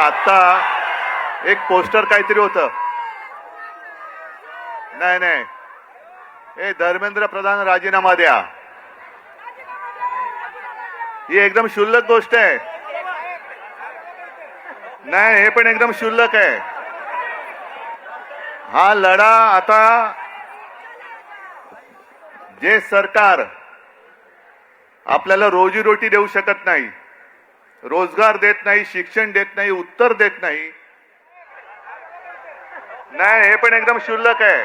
आता एक पोस्टर काहीतरी होतं. नाही नाही, हे धर्मेंद्र प्रधान राजीनामा द्या. ही एकदम क्षुल्लक गोष्ट आहे. नाही, हे पण एकदम क्षुल्लक आहे. हा लढा आता जे सरकार आपल्याला रोजीरोटी देऊ शकत नाही, रोजगार देत नाही, शिक्षण देत नाही, उत्तर देत नाही. नाही, हे पण एकदम क्षुल्लक आहे.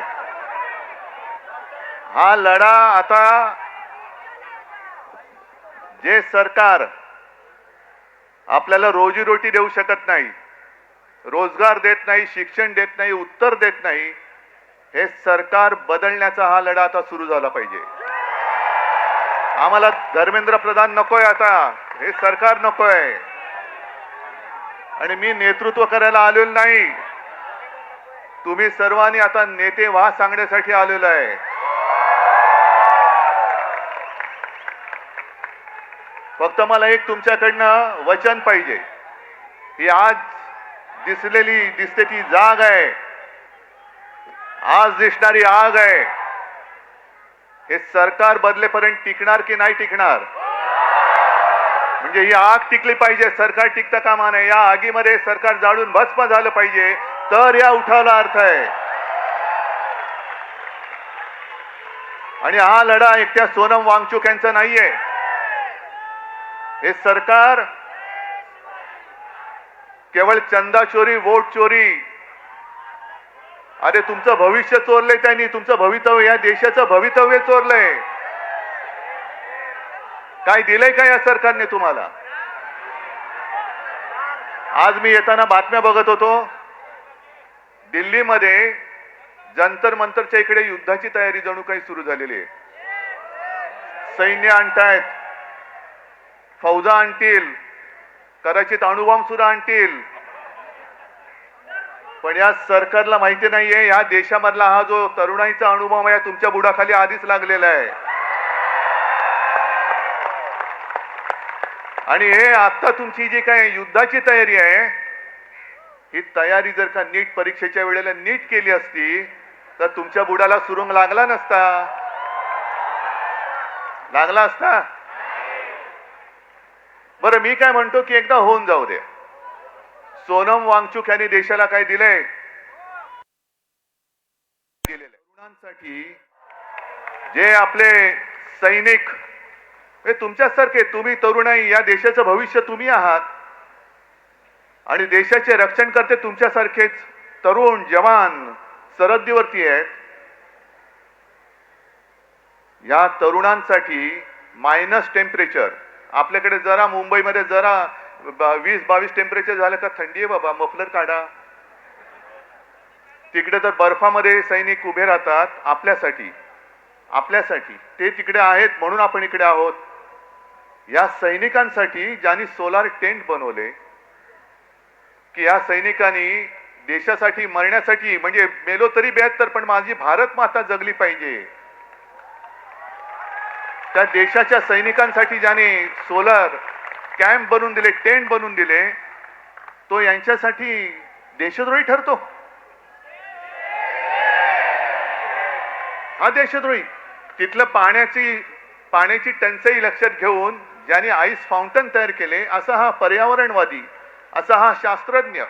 हा लढा आता जे सरकार आपल्याला रोजीरोटी देऊ शकत नाही, रोजगार देत नाही, शिक्षण देत नाही, उत्तर देत नाही, हे सरकार बदलण्याचा हा लढा आता सुरू झाला पाहिजे. आम्हाला धर्मेंद्र प्रधान नकोय, आता हे सरकार नकोय. आणि मी नेतृत्व करायला आलेलो नाही, तुम्ही सर्वांनी आता नेते व्हा सांगण्यासाठी आलेलो आहे. फक्त मला एक तुमच्याकडनं वचन पाहिजे की आज दिसते ती जाग आहे, आज दिसणारी आग आहे, हे सरकार बदलेपर्यंत टिकणार की नाही टिकणार. म्हणजे ही आग टिकली पाहिजे, सरकार टिकता कामा नये. या आगीमध्ये सरकार जाळून भस्म झालं पाहिजे, तर या उठावाला अर्थ आहे. आणि हा लढा एकट्या सोनम वांगचुक यांचा नाहीये. हे सरकार केवळ चंदा चोरी, वोट चोरी, अरे तुमचं भविष्य चोरलंय त्यांनी, तुमचं भवितव्य, या देशाचं भवितव्य चोरलंय. काय दिलंय का या सरकारने तुम्हाला? आज मी येताना बातम्या बघत होतो, दिल्लीमध्ये जंतर मंतरच्या इकडे युद्धाची तयारी जणू काही सुरू झालेली आहे. सैन्य आणतायत, फौजा आणतील, कदाचित अणुबॉम्ब सुद्धा आणतील. पण या सरकारला माहिती नाहीये या देशामधला हा जो तरुणाईचा अणुबॉम्ब आहे तुमच्या बुडाखाली आधीच लागलेला आहे. आणि हे आता तुमची जी काय युद्धाची तयारी आहे, ही तयारी जर का नीट परीक्षेच्या वेळेला नीट केली असती तर तुमच्या बुडाला सुरुंग लागला नसता. लागला असता. बरं, मी काय म्हणतो की एकदा होऊन जाऊ दे. सोनम वांगचुक यांनी देशाला काय दिलंय? तरुणांसाठी जे आपले सैनिक, हे तुमच्यासारखे, तुम्ही तरुणाई, या देशाचं भविष्य तुम्ही आहात. आणि देशाचे रक्षण करते तुमच्यासारखेच तरुण जवान सरहद्दीवरती आहेत. या तरुणांसाठी मायनस टेम्परेचर, आपल्याकडे जरा मुंबईमध्ये जरा 20-22 टेम्परेचर झालं का थंडी आहे बाबा, मफलर काढा. तिकडे तर बर्फामध्ये सैनिक उभे राहतात आपल्यासाठी ते तिकडे आहेत म्हणून आपण इकडे आहोत. या सैनिकांसाठी ज्यांनी सोलार टेंट बनवले, की या सैनिकांनी देशासाठी मरण्यासाठी, म्हणजे मेलो तरी 72 पण माझी भारत माता जगली पाहिजे, त्या देशाच्या सैनिकांसाठी ज्याने सोलर कॅम्प बनवून दिले, टेंट बनवून दिले, तो यांच्यासाठी देशद्रोही ठरतो. हा देशद्रोही. तिथलं पाण्याची टंचाई लक्षात घेऊन ज्याने आईस फाउंटन तयार केले, असा हा पर्यावरणवादी, असा हा शास्त्रज्ञ.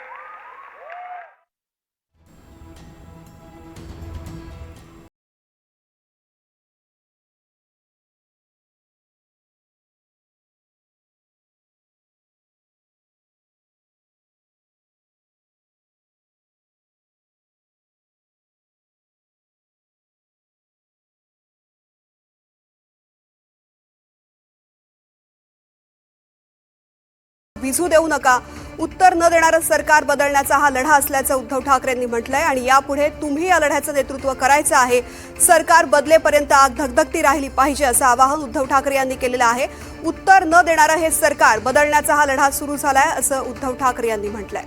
विझू देऊ नका. उत्तर न देणारं सरकार बदलण्याचा हा लढा असल्याचं उद्धव ठाकरेंनी म्हटलंय. आणि यापुढे तुम्ही या लढ्याचं नेतृत्व करायचं आहे. सरकार बदलेपर्यंत आग धगधगती राहिली पाहिजे असं आवाहन उद्धव ठाकरे यांनी केलेलं आहे. उत्तर न देणारं हे सरकार बदलण्याचा हा लढा सुरू झालाय असं उद्धव ठाकरे यांनी म्हटलंय.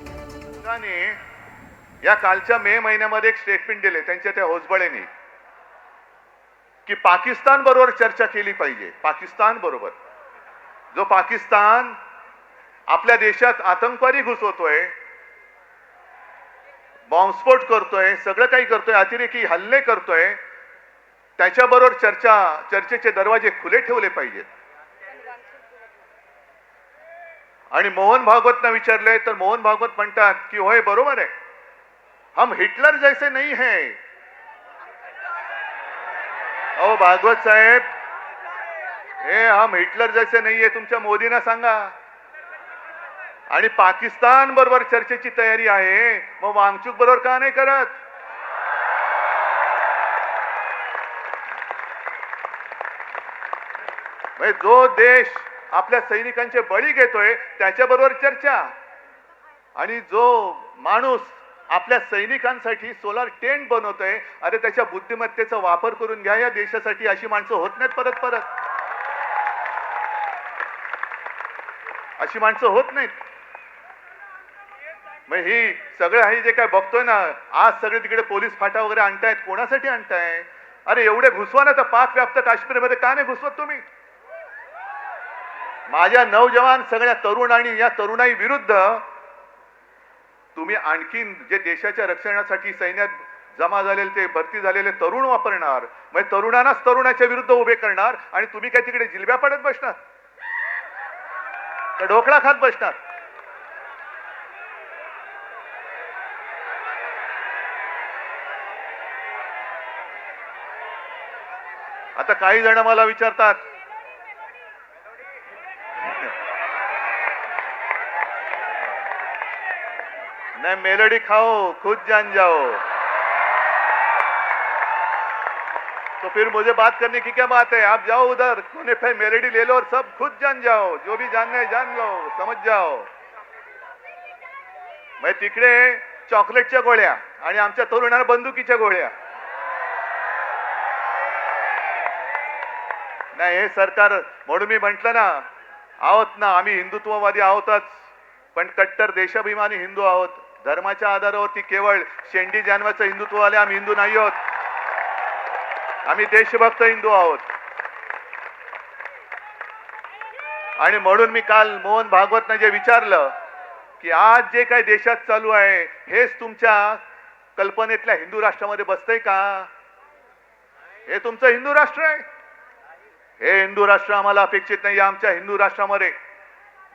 या कालच्या मे महिन्यामध्ये एक स्टेटमेंट दिले त्यांच्या त्या होसबळेंनी, की पाकिस्तान बरोबर चर्चा केली पाहिजे. पाकिस्तान बरोबर, जो पाकिस्तान आपल्या देशात आतंकवादी घुसवतोय, बॉम्बस्फोट करतोय, सगळं काही करतोय, अतिरेकी हल्ले करतोय, त्याच्याबरोबर चर्चेचे दरवाजे खुले ठेवले पाहिजेत. आणि मोहन भागवतना विचारले तर मोहन भागवत म्हणतात की होय बरोबर आहे, हम हिटलर जैसे नहीं है. अहो भागवत साहेब, हे हम हिटलर जैसे नाहीये तुमच्या मोदींना सांगा. आणि पाकिस्तान बरोबर चर्चेची तयारी आहे, मग वांगचूक बरोबर का नाही करत? म्हणजे जो देश आपल्या सैनिकांचे बळी घेतोय त्याच्याबरोबर चर्चा, आणि जो माणूस आपल्या सैनिकांसाठी सोलार टेंट बनवतोय, अरे त्याच्या बुद्धिमत्तेचा वापर करून घ्या या देशासाठी. अशी माणसं होत नाहीत परत परत, अशी माणसं होत नाहीत. मग ही सगळं आहे जे काय बघतोय ना, आज सगळे तिकडे पोलीस फाटा वगैरे आणतायत, कोणासाठी आणताय? अरे एवढे घुसवा ना, तर पाक व्याप्त काश्मीरमध्ये का नाही घुसवत तुम्ही? माझ्या नौजवान सगळ्या तरुण आणि या तरुणाई विरुद्ध तुम्ही आणखीन जे देशाच्या रक्षणासाठी सैन्यात जमा झालेले ते भरती झालेले तरुण वापरणार, म्हणजे तरुणांनाच तरुणाच्या विरुद्ध उभे करणार, आणि तुम्ही काय तिकडे जिलब्या पडत बसणार का ढोकळा खात बसणार? आता काही जण मला विचारतात, नहीं मेलोडी खाओ खुद जान जाओ, तो फिर मुझे बात करने की क्या बात है? आप जाओ उधर कोने पे मेलोडी ले लो और सब खुद जान जाओ, जो भी जानना है जान लो, समझ जाओ. मैं तिकडे चॉकलेटच्या गोळ्या आणि आमच्या तरुणांना बंदुकीच्या गोळ्या. नाही हे सरकार, म्हणून मी म्हंटल ना, आहोत ना आम्ही हिंदुत्ववादी आहोतच, पण कट्टर देशाभिमानी हिंदू आहोत. धर्माच्या आधारावरती केवळ शेंडी जानवाचं हिंदुत्ववाले आम्ही हिंदू नाही आहोत, आम्ही देशभक्त हिंदू आहोत. आणि म्हणून मी काल मोहन भागवतनं जे विचारलं की आज जे काही देशात चालू आहे हेच तुमच्या कल्पनेतल्या हिंदू राष्ट्रामध्ये बसतंय का? हे तुमचं हिंदू राष्ट्र आहे? हे हिंदू राष्ट्र आम्हाला अपेक्षित नाही. आमच्या हिंदू राष्ट्रामध्ये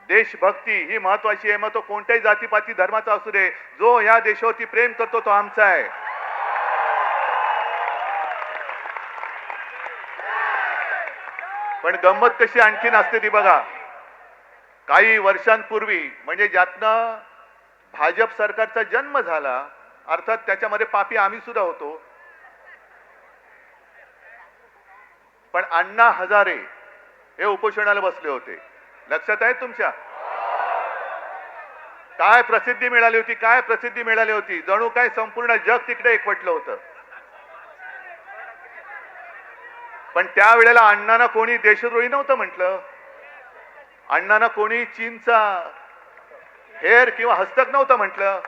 देशभक्ती ही महत्वाची आहे. मग तो कोणत्याही जातीपाती धर्माचा असू दे, जो या देशावरती प्रेम करतो तो आमचा आहे. पण गंमत कशी आणखीन असते ती बघा. काही वर्षांपूर्वी, म्हणजे ज्यातनं भाजप सरकारचा जन्म झाला, अर्थात त्याच्यामध्ये पापी आम्ही सुद्धा होतो, पण अण्णा हजारे हे उपोषणाला बसले होते. लक्षात आहे तुमच्या? काय प्रसिद्धी मिळाली होती, काय प्रसिद्धी मिळाली होती, जणू काय संपूर्ण जग तिकडे एकवटलं होतं. पण त्यावेळेला अण्णांना कोणी देशद्रोही नव्हतं म्हटलं, अण्णांना कोणी चीनचा हेर किंवा हस्तक नव्हतं म्हटलं.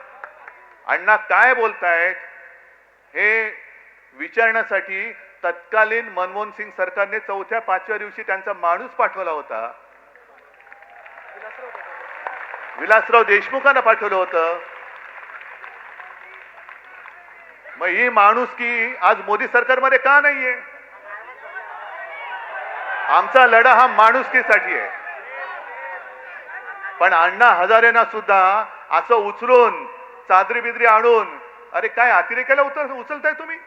अण्णा काय बोलतायत हे विचारण्यासाठी तत्कालीन मनमोहन सिंग सरकारने 4थ्या-5व्या दिवशी त्यांचा माणूस पाठवला होता, विलासराव देशमुखांना पाठवलं होतं. मग ही माणुसकी आज मोदी सरकारमध्ये का नाहीये? आमचा लढा हा माणुसकीसाठी आहे. पण अण्णा हजारेंना सुद्धा असं उचलून चादरी बिदरी आणून, अरे काय अतिरेकाला उचलताय तुम्ही?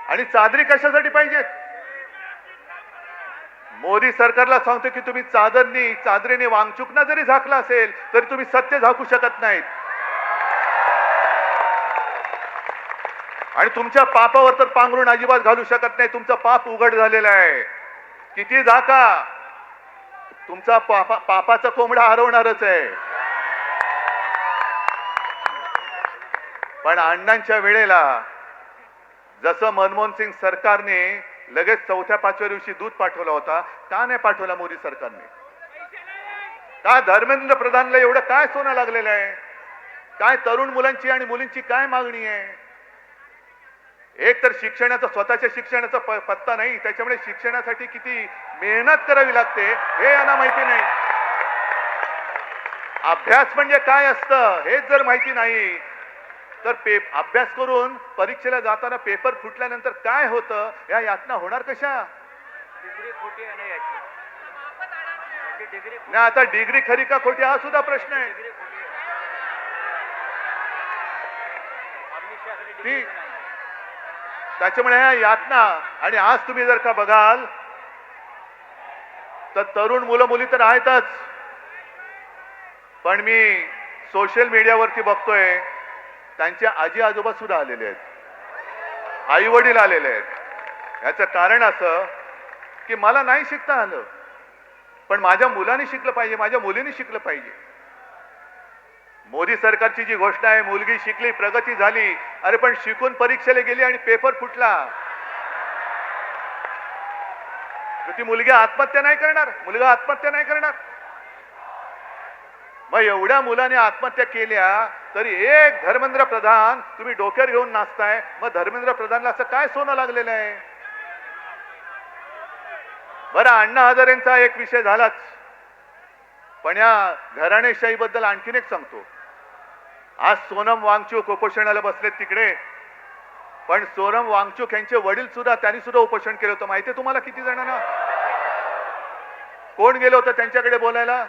आणि चादरी कशासाठी पाहिजेत? मोदी सरकारला सांगतो की तुम्ही चादरीने वांगचुकना जरी झाकला असेल तरी तुम्ही सत्य झाकू शकत नाहीत. आणि तुमच्या पापावर तर पांघरून अजिबात घालू शकत नाही. तुमचं पाप उघड झालेलं आहे. किती झाका, तुमचा पापाचा कोंबडा हरवणारच आहे. पण अण्णांच्या वेळेला जसं मनमोहन सिंग सरकारने लगेच 4थ्या-5व्या दिवशी दूध पाठवला होता, का नाही पाठवला मोदी सरकारने? का धर्मेंद्र प्रधानला एवढं काय सोनं लागलेलं आहे? काय तरुण मुलांची आणि मुलींची काय मागणी आहे? एक तर शिक्षणाचा, स्वतःच्या शिक्षणाचा पत्ता नाही, त्याच्यामुळे शिक्षणासाठी किती मेहनत करावी लागते हे यांना माहिती नाही. अभ्यास म्हणजे काय असतं हेच जर माहिती नाही तर अभ्यास करून परीक्षेला जाताना पेपर फुटल्यानंतर काय होतं या यातना होणार कशा? डिग्री खोटी आहे ना याची. डिग्री नाही, आता डिग्री खरी का खोटी हा सुद्धा प्रश्न आहे. डिग्री खोटी आहे. अमनिशाकडे ती डिग्री नाही. त्याच्यामुळे ह्या यातना आणि आज तुम्ही जर का बघाल तर तरुण मुलं मुली तर आहेतच, पण मी सोशल मीडियावरती बघतोय त्यांचे आजी आजोबा सुद्धा आलेले आहेत, आई वडील आलेले आहेत. याचं कारण असं की मला नाही शिकता आलं, पण माझ्या मुलाने शिकलं पाहिजे, माझ्या मुलीने शिकलं पाहिजे. मोदी सरकारची जी घोषणा आहे, मुलगी शिकली प्रगती झाली, अरे पण शिकून परीक्षेला गेली आणि पेपर फुटला, तर ती मुलगी आत्महत्या नाही करणार, मुलगा आत्महत्या नाही करणार. मग एवढ्या मुलाने आत्महत्या केल्या तरी एक धर्मेंद्र प्रधान तुम्ही डोक्यावर घेऊन नाचताय. मग धर्मेंद्र प्रधानला असं काय सोनं लागलेलं आहे? बरं, अण्णा हजारेंचा एक विषय झालाच, पण या घराणेशाही बद्दल आणखीन एक सांगतो. आज सोनम वांगचूक उपोषणाला बसलेत तिकडे, पण सोनम वांगचूक यांचे वडील सुद्धा, त्यांनी सुद्धा उपोषण केलं होतं. माहितीये तुम्हाला किती जणांना? कोण गेलं होतं त्यांच्याकडे बोलायला?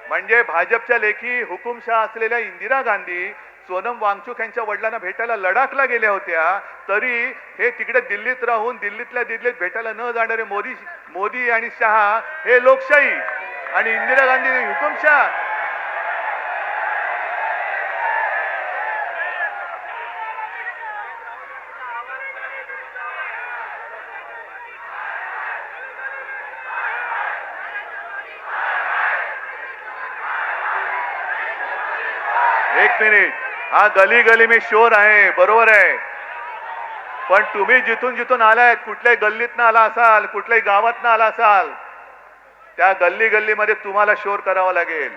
म्हणजे भाजपच्या लेखी हुकुमशाह असलेल्या इंदिरा गांधी सोनम वांगचूक यांच्या वडिलांना भेटायला लडाखला गेल्या होत्या, तरी हे तिकडे दिल्लीत राहून दिल्लीतल्या दिल्लीत भेटायला न जाणारे मोदी आणि शहा हे लोकशाही आणि इंदिरा गांधी हुकुमशाह. एक मिनिट, हा गली गली में शोर आहे, बरोबर आहे, पण तुम्ही जिथून जिथून आलायत, कुठल्याही गल्लीतनं आला असाल, कुठल्याही गावातनं आला असाल, त्या गल्ली गल्लीमध्ये तुम्हाला शोर करावा लागेल,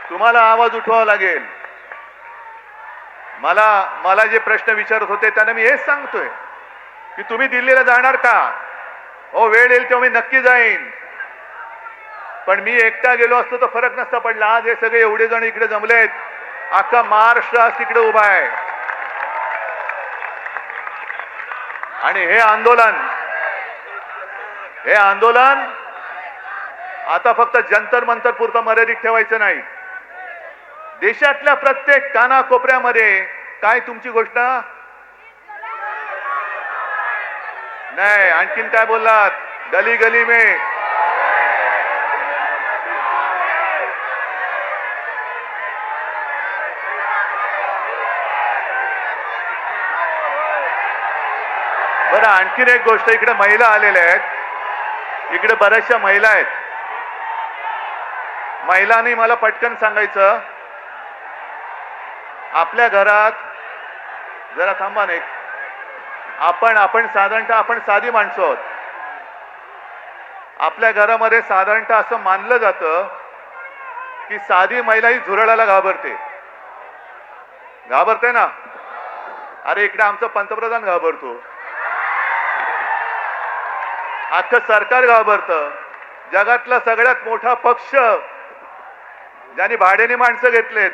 तुम्हाला आवाज उठवावा लागेल. मला जे प्रश्न विचारत होते त्यांना मी हेच सांगतोय की तुम्ही दिल्लीला जाणार का? हो, वेळ येईल तेव्हा मी नक्की जाईन, पण मी एकटा गेलो असतो तर फरक नसता पडला. आज हे सगळे एवढे जण इकडे जमलेत, अख्खा महाराष्ट्र आज तिकडे उभा आहे. आणि हे आंदोलन आता फक्त जंतर मंतर पुरतं मर्यादित ठेवायचं नाही. देशातल्या प्रत्येक कानाकोपऱ्यामध्ये काय तुमची घोषणा? नाही, आणखीन काय बोललात? गली गली में बरं, आणखीन एक गोष्ट, इकडे महिला आलेल्या आहेत, इकडे बऱ्याचशा महिला आहेत. महिलांनी मला पटकन सांगायचं, आपल्या घरात जरा थांबा नाही, आपण साधारणतः आपण साधी माणसं आहोत. आपल्या घरामध्ये साधारणतः असं मानलं जातं की साधी महिला ही झुरळाला घाबरते ना. अरे इकडे आमचं पंतप्रधान घाबरतो, अख्खं सरकार घाबरतं. जगातला सगळ्यात मोठा पक्ष ज्यांनी भाड्याने माणसं घेतलेत,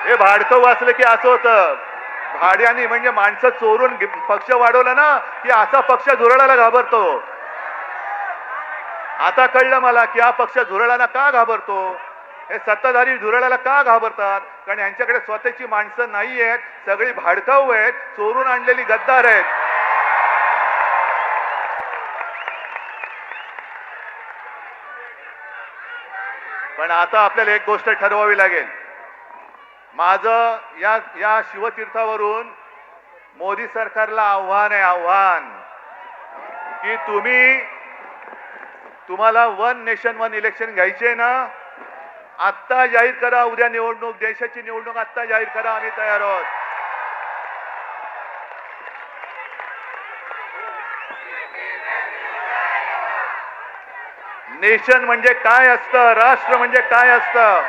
हे भाडकं वाचलं की असं होतं, भाड्याने म्हणजे माणसं चोरून पक्ष वाढवला ना की असा पक्ष झुरळाला घाबरतो. आता कळलं मला की हा पक्ष झुरळाला का घाबरतो. हे सत्ताधारी झुरळाला का घाबरतात? कारण यांच्याकडे स्वतःची माणसं नाही आहेत, सगळी भाडकाऊ आहेत, चोरून आणलेली गद्दार आहेत. पण आता आपल्याला एक गोष्ट ठरवावी लागेल. माझं या शिवतीर्थावरून मोदी सरकारला आव्हान आहे, आव्हान की तुम्हाला वन नेशन वन इलेक्शन घ्यायचे ना, आत्ता जाहीर करा. उद्या निवडणूक, देशाची निवडणूक आत्ता जाहीर करा, आम्ही तयार आहोत. नेशन म्हणजे काय असतं, राष्ट्र म्हणजे काय असतं,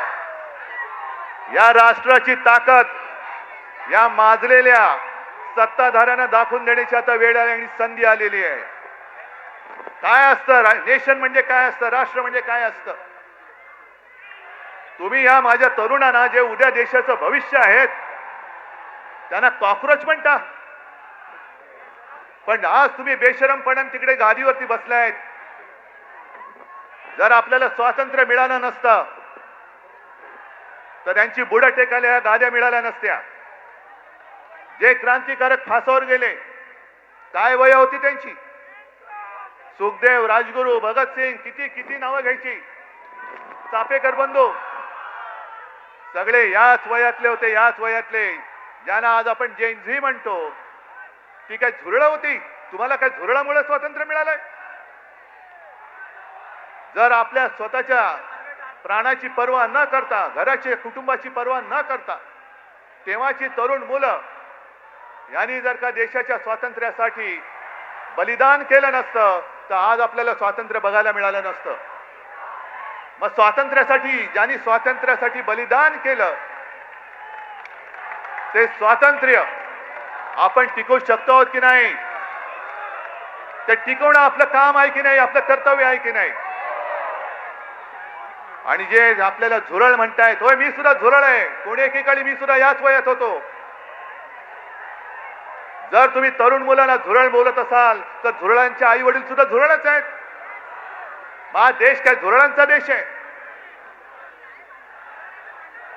या राष्ट्राची ताकद या माजलेल्या सत्ताधाऱ्यांना दाखवून देण्याची आता वेळ आली आणि संधी आलेली आहे. काय असतं नेशन म्हणजे काय असतं, राष्ट्र म्हणजे काय असतं. तुम्ही या माझ्या तरुणांना जे उद्या देशाचं भविष्य आहेत त्यांना कॉक्रोच म्हणता, पण आज तुम्ही बेशरमपणे तिकडे गादीवरती बसलायत. जर आपल्याला स्वातंत्र्य मिळालं नसतं तर त्यांची बुडं टेकायला ह्या गाद्या मिळाल्या नसत्या. जे क्रांतिकारक फासावर गेले, काय वय होती त्यांची. सुखदेव, राजगुरू, भगतसिंग, किती किती नावं घ्यायची. चाफेकर बंधू सगळे याच वयातले होते, याच वयातले. ज्यांना आज आपण जेनझी म्हणतो, ती काय झुरळं होती. तुम्हाला काय झुरळामुळे स्वातंत्र्य मिळालंय. जर आपल्या स्वतःच्या प्राणाची पर्वा न करता, घराची कुटुंबाची पर्वा न करता तेव्हाची तरुण मुलं यांनी जर का देशाच्या स्वातंत्र्यासाठी बलिदान केलं नसतं तर आज आपल्याला स्वातंत्र्य बघायला मिळालं नसतं. मग स्वातंत्र्यासाठी ज्यांनी स्वातंत्र्यासाठी बलिदान केलं ते स्वातंत्र्य आपण टिकवू शकतो आहोत की नाही, ते टिकवणं आपलं काम आहे की नाही, आपलं कर्तव्य आहे की नाही. आणि जे आपल्याला झुरळ म्हणतायत, होय मी सुद्धा झुरळ आहे. कोणी एकेकाळी मी सुद्धा याच वयात होतो. जर तुम्ही तरुण मुलांना झुरळ बोलत असाल तर झुरळांचे आई वडील सुद्धा झुरळच आहेत. हा देश काय झुरळांचा देश आहे.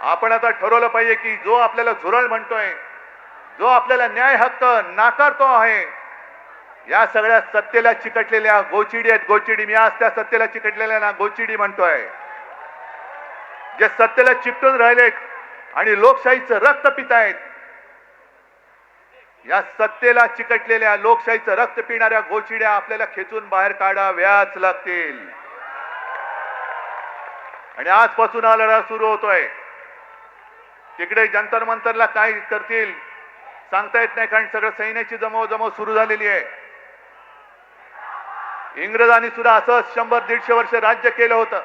आपण आता ठरवलं पाहिजे की जो आपल्याला झुरळ म्हणतोय, जो आपल्याला न्याय हक्क नाकारतो आहे, या सगळ्या सत्तेला चिकटलेल्या गोचिडी आहेत. गोचिडी, मी आज त्या सत्तेला चिकटलेल्या ना गोचिडी म्हणतोय. जे सत्तेला चिकटून राहिलेत आणि लोकशाहीचं रक्त पितायत, या सत्तेला चिकटलेल्या लोकशाहीचं रक्त पिणाऱ्या गोचिड्या आपल्याला खेचून बाहेर काढाव्याच लागतील. आणि आजपासून हा लढा सुरू होतोय. तिकडे जंतर मंतरला काय करतील सांगता येत नाही, कारण सगळं सैन्याची जमव सुरू झालेली आहे. इंग्रजांनी सुद्धा असंच 100-150 वर्ष राज्य केलं होतं.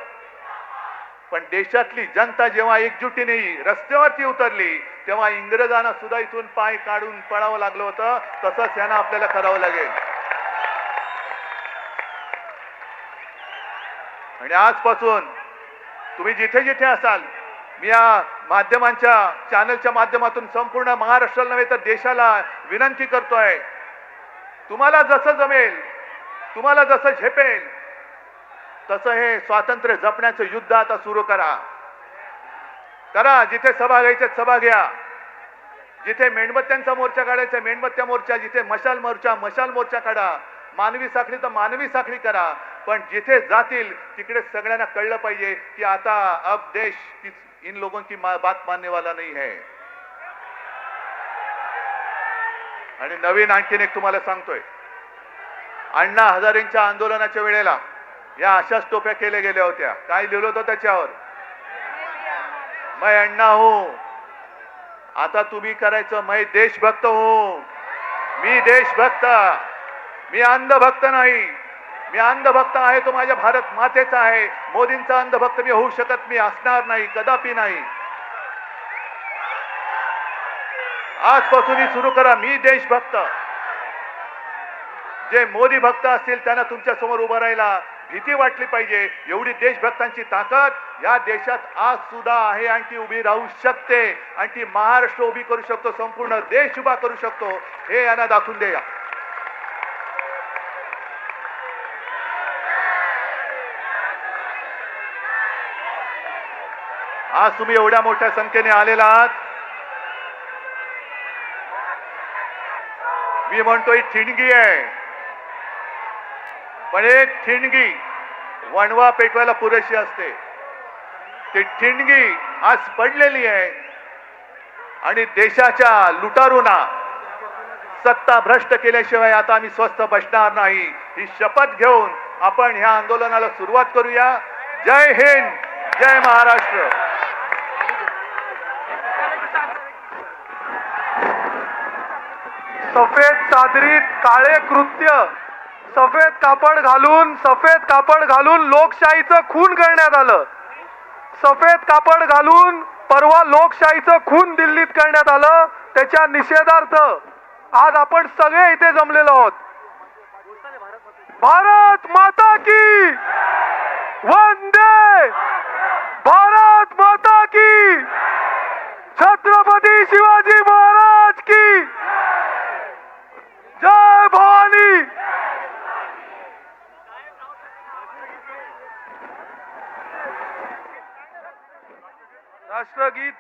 पण देशातली जनता जेव्हा एकजुटीने रस्त्यावरती उतरली तेव्हा इंग्रजांना सुद्धा इथून पाय काढून पळावं लागलं होतं. तसंच यांना आपल्याला करावं लागेल. आणि आजपासून तुम्ही जिथे जिथे असाल, मी या माध्यमांच्या चॅनलच्या माध्यमातून संपूर्ण महाराष्ट्राला नव्हे तर देशाला विनंती करतोय, तुम्हाला जसं जमेल, तुम्हाला जसं झेपेल तसं हे स्वातंत्र्य जपण्याचं युद्ध आता सुरू करा. जिथे सभा घ्यायच्या सभा घ्या, जिथे मेणबत्त्यांचा मोर्चा काढायचा मेणबत्त्या मोर्चा, जिथे मशाल मोर्चा काढा, मानवी साखळी तर मानवी साखळी करा. पण जिथे जातील तिकडे सगळ्यांना कळलं पाहिजे की आता अब देश इन लोगों की बात मानने वाला नहीं है. आणि नवीन आणखीन एक तुम्हाला सांगतोय, अण्णा हजारेंच्या आंदोलनाच्या वेळेला या अशाच टोप्या केल्या गेल्या होत्या. काय लिहिलं होतं त्याच्यावर, मैं अण्णा हूं. आता तुम्ही करायचं, मैं देशभक्त हूं. मी देशभक्त, मी अंधभक्त नाही. मी अंधभक्त आहे तो माझ्या भारत मातेचा आहे. मोदींचा अंधभक्त मी होऊ शकत, मी असणार नाही, कदापि नाही. आजपासून सुरू करा, मी देशभक्त. जे मोदी भक्त असतील त्यांना तुमच्या समोर उभं राहायला भीती वाटली पाहिजे. एवढी देशभक्तांची ताकद या देशात आज सुद्धा आहे आणि ती उभी राहू शकते. आणि ती महाराष्ट्र उभी करू शकतो, संपूर्ण देश उभा करू शकतो, हे यांना दाखवून द्या. आज तुम्ही एवढ्या मोठ्या संख्येने आलेला आहात. मी म्हणतो ही ठिणगी आहे, पण एक ठिणगी वणवा पेटवायला पुरेशी असते. ती ठिणगी आज पडलेली आहे आणि देशाच्या लुटारूंना सत्ता भ्रष्ट केल्याशिवाय आता आम्ही स्वस्थ बसणार नाही. ही शपथ घेऊन आपण ह्या आंदोलनाला सुरुवात करूया. जय हिंद, जय महाराष्ट्र. सफेद चादरीत काळे कृत्य, सफेद कापड घालून लोकशाहीचं खून करण्यात आलं. सफेद कापड घालून परवा लोकशाहीचं खून दिल्लीत करण्यात आलं. त्याच्या निषेधार्थ आज आपण सगळे इथे जमलेलो आहोत. भारत माता की वंदे भारत माता की छत्रपती शिवाजी महाराज की जय भवानी. राष्ट्रगीत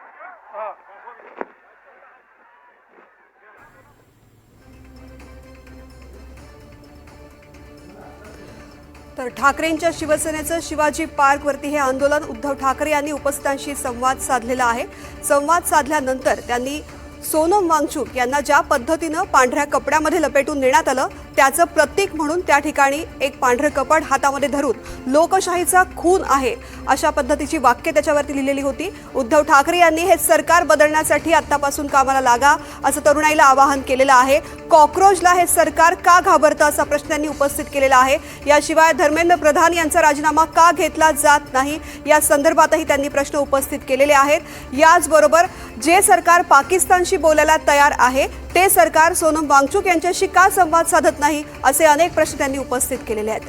तर ठाकरेंच्या शिवसेनेचं शिवाजी पार्कवरती हे आंदोलन उद्धव ठाकरे यांनी उपस्थितांशी संवाद साधलेला आहे. संवाद साधल्यानंतर त्यांनी सोनम वांगचुक यांना ज्या पद्धतीनं पांढऱ्या कपड्यामध्ये लपेटून नेण्यात आलं त्याचं प्रतीक म्हणून त्या ठिकाणी एक पांढरं कपड हातामध्ये धरून लोकशाहीचा खून आहे अशा पद्धतीची वाक्य त्याच्यावरती लिहिलेली होती. उद्धव ठाकरे यांनी हे सरकार बदलण्यासाठी आत्तापासून कामाला लागा असं तरुणाईला आवाहन केलेलं आहे. कॉक्रोचला हे सरकार का घाबरतं असा प्रश्न त्यांनी उपस्थित केलेला आहे. याशिवाय धर्मेंद्र प्रधान यांचा राजीनामा का घेतला जात नाही या संदर्भातही त्यांनी प्रश्न उपस्थित केलेले आहेत. याचबरोबर जे सरकार पाकिस्तानशी बोलायला तयार आहे ते सरकार सोनम वांगचुक यांच्याशी का संवाद साधत नाही असे अनेक प्रश्न त्यांनी उपस्थित केलेले आहेत.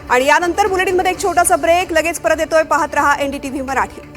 आणि यानंतर बुलेटिनमध्ये एक छोटासा ब्रेक. लगेच परत येतोय. पाहत रहा NDTV मराठी.